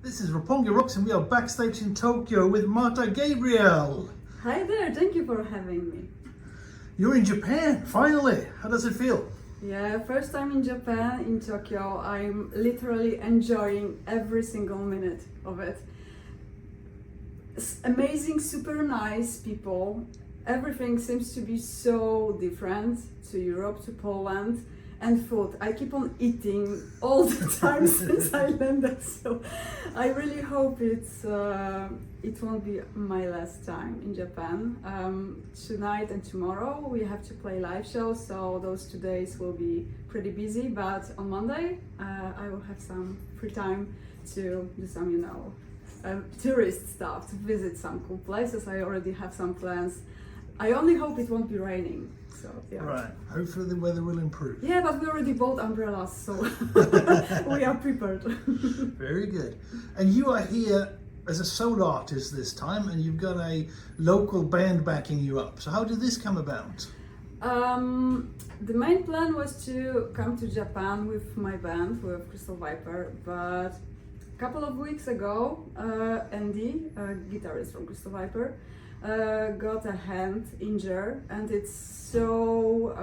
This is Roppongi Rocks and we are backstage in Tokyo with Marta Gabriel. Hi there, thank you for having me. You're in Japan, finally. How does it feel? Yeah, first time in Japan, in Tokyo. I'm literally enjoying every single minute of it. It's amazing, super nice people. Everything seems to be so different to Europe, to Poland. And food. I keep on eating all the time since I landed, so I really hope it won't be my last time in Japan. Tonight and tomorrow we have to play live shows, so those 2 days will be pretty busy. But on Monday I will have some free time to do some, tourist stuff, to visit some cool places. I already have some plans. I only hope it won't be raining. So, yeah. Right, hopefully the weather will improve. Yeah, but we already bought umbrellas, so we are prepared. Very good. And you are here as a solo artist this time, and you've got a local band backing you up. So how did this come about? The main plan was to come to Japan with my band, with Crystal Viper, but a couple of weeks ago, Andy, a guitarist from Crystal Viper, got a hand injured, and it's so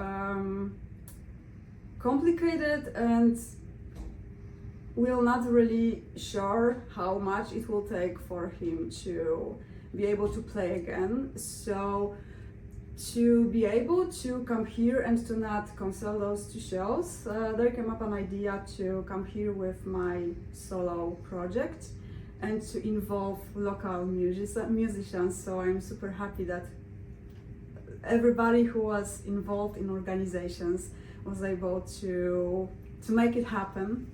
complicated, and we're not really sure how much it will take for him to be able to play again. So to be able to come here and to not cancel those 2 shows, there came up an idea to come here with my solo project and to involve local musicians. So I'm super happy that everybody who was involved in organizations was able to make it happen.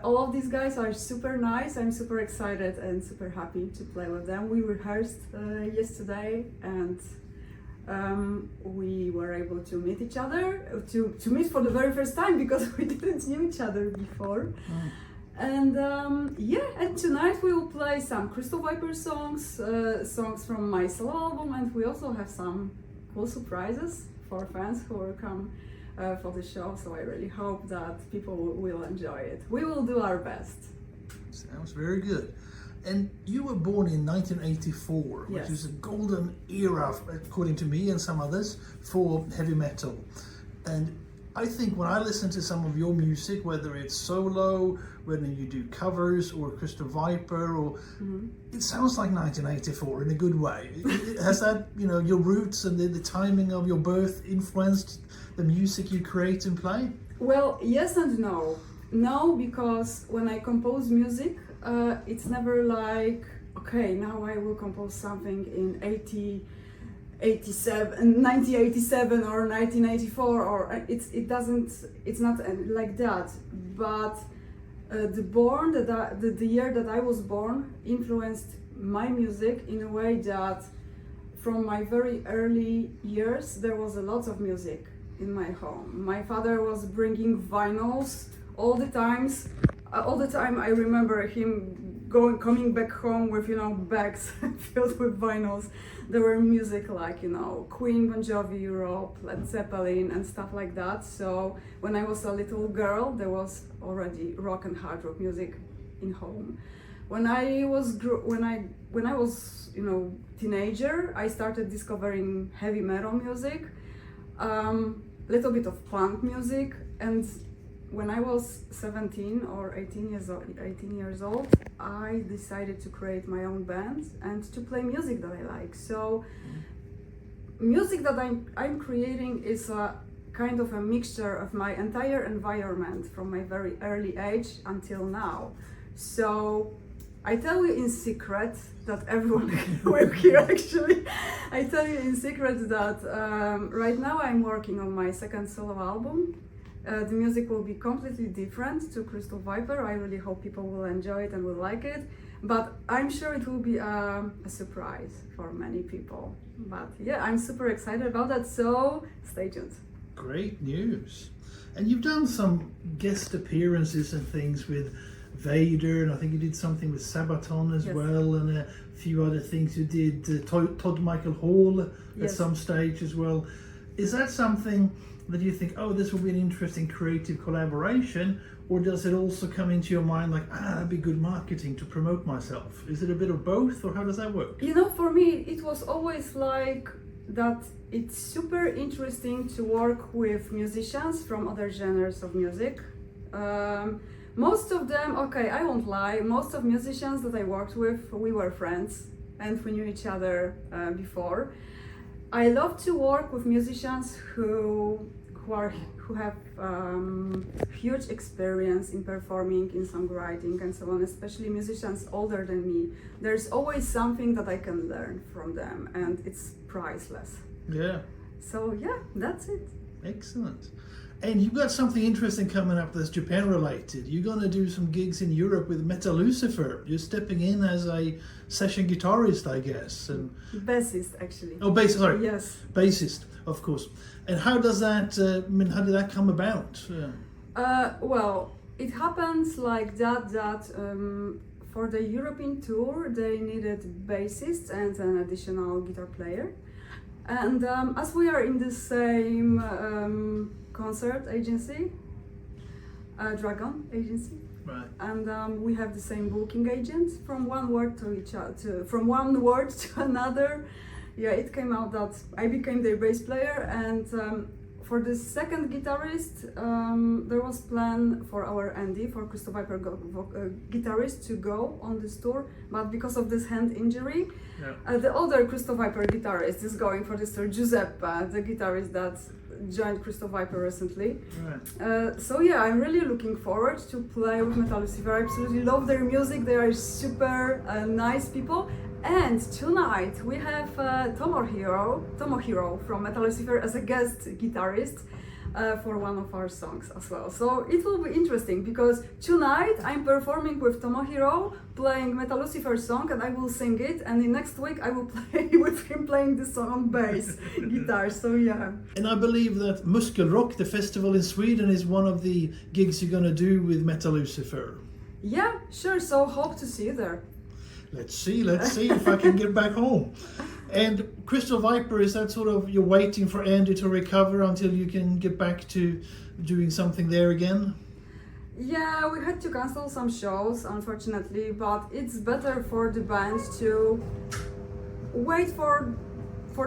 All of these guys are super nice. I'm super excited and super happy to play with them. We rehearsed yesterday, and we were able to meet each other, to meet for the very first time, because we didn't know each other before. And and tonight we will play some Crystal Viper songs, songs from my solo album, and we also have some cool surprises for fans who will come for the show. So I really hope that people will enjoy it. We will do our best. Sounds very good. And you were born in 1984, which Yes. is a golden era, according to me and some others, for heavy metal. And I think when I listen to some of your music, whether it's solo, whether you do covers or Crystal Viper, or it sounds like 1984 in a good way. Has that, your roots and the timing of your birth influenced the music you create and play? Well, yes and no. No, because when I compose music, it's never like, okay, now I will compose something in 1987 or 1984, or it's not like that. But the year that I was born influenced my music in a way that from my very early years there was a lot of music in my home. My father was bringing vinyls all the time. I remember him coming back home with bags filled with vinyls. There were music like Queen, Bon Jovi, Europe, Led Zeppelin and stuff like that. So when I was a little girl, there was already rock and hard rock music in home. When I was teenager, I started discovering heavy metal music, little bit of punk music, and when I was 17 or 18 years old, I decided to create my own band and to play music that I like. So music that I'm creating is a kind of a mixture of my entire environment from my very early age until now. So I tell you in secret that everyone will hear actually. I tell you in secret that right now I'm working on my second solo album. The music will be completely different to Crystal Viper. I really hope people will enjoy it and will like it. But I'm sure it will be a surprise for many people. But yeah, I'm super excited about that, so stay tuned. Great news. And you've done some guest appearances and things with Vader, and I think you did something with Sabaton as well, and a few other things. You did Todd Michael Hall at some stage as well. Is that something that you think, oh, this will be an interesting creative collaboration, or does it also come into your mind like, that'd be good marketing to promote myself? Is it a bit of both, or how does that work? You know, for me, it was always like that. It's super interesting to work with musicians from other genres of music. Most of them, okay, I won't lie, most of musicians that I worked with, we were friends and we knew each other before. I love to work with musicians who have huge experience in performing, in songwriting and so on, especially musicians older than me. There's always something that I can learn from them, and it's priceless. Yeah. So yeah, that's it. Excellent. And you've got something interesting coming up that's Japan related. You're going to do some gigs in Europe with Metalucifer. You're stepping in as a session guitarist, I guess. And bassist, actually. oh, bassist, sorry. Yes. Bassist, of course. And how does that, how did that come about? Well, it happens like that, for the European tour, they needed bassists and an additional guitar player. And as we are in the same concert agency, Dragon agency, Right. and we have the same booking agent. From one word from one word to another, yeah, it came out that I became their bass player. And for the second guitarist, there was plan for our Andy, for Crystal Viper guitarist, to go on this tour, but because of this hand injury, the older Crystal Viper guitarist is going for this tour, Giuseppe, the guitarist that joined Crystal Viper recently. Right. So yeah, I'm really looking forward to play with Metalucifer. I absolutely love their music. They are super nice people. And tonight we have Tomohiro from Metalucifer as a guest guitarist for one of our songs as well. So it will be interesting because tonight I'm performing with Tomohiro, playing Metalucifer song, and I will sing it. And the next week I will play with him playing the song on bass guitar. So yeah. And I believe that Muskelrock, the festival in Sweden, is one of the gigs you're going to do with Metalucifer. Yeah, sure. So hope to see you there. Let's see if I can get back home. And Crystal Viper, is that sort of, you're waiting for Andy to recover until you can get back to doing something there again? Yeah, we had to cancel some shows, unfortunately, but it's better for the band to wait for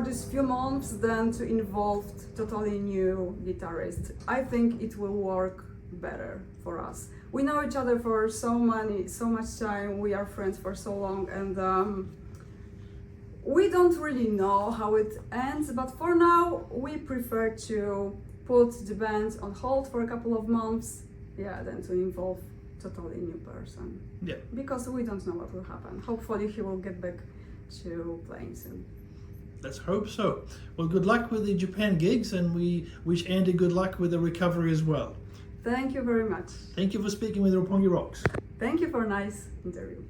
these few months than to involve totally new guitarist. I think it will work better for us. We know each other for so much time, we are friends for so long, and we don't really know how it ends, but for now we prefer to put the band on hold for a couple of months, than to involve totally new person. Yeah. Because we don't know what will happen. Hopefully he will get back to playing soon. Let's hope so. Well, good luck with the Japan gigs, and we wish Andy good luck with the recovery as well. Thank you very much. Thank you for speaking with Roppongi Rocks. Thank you for a nice interview.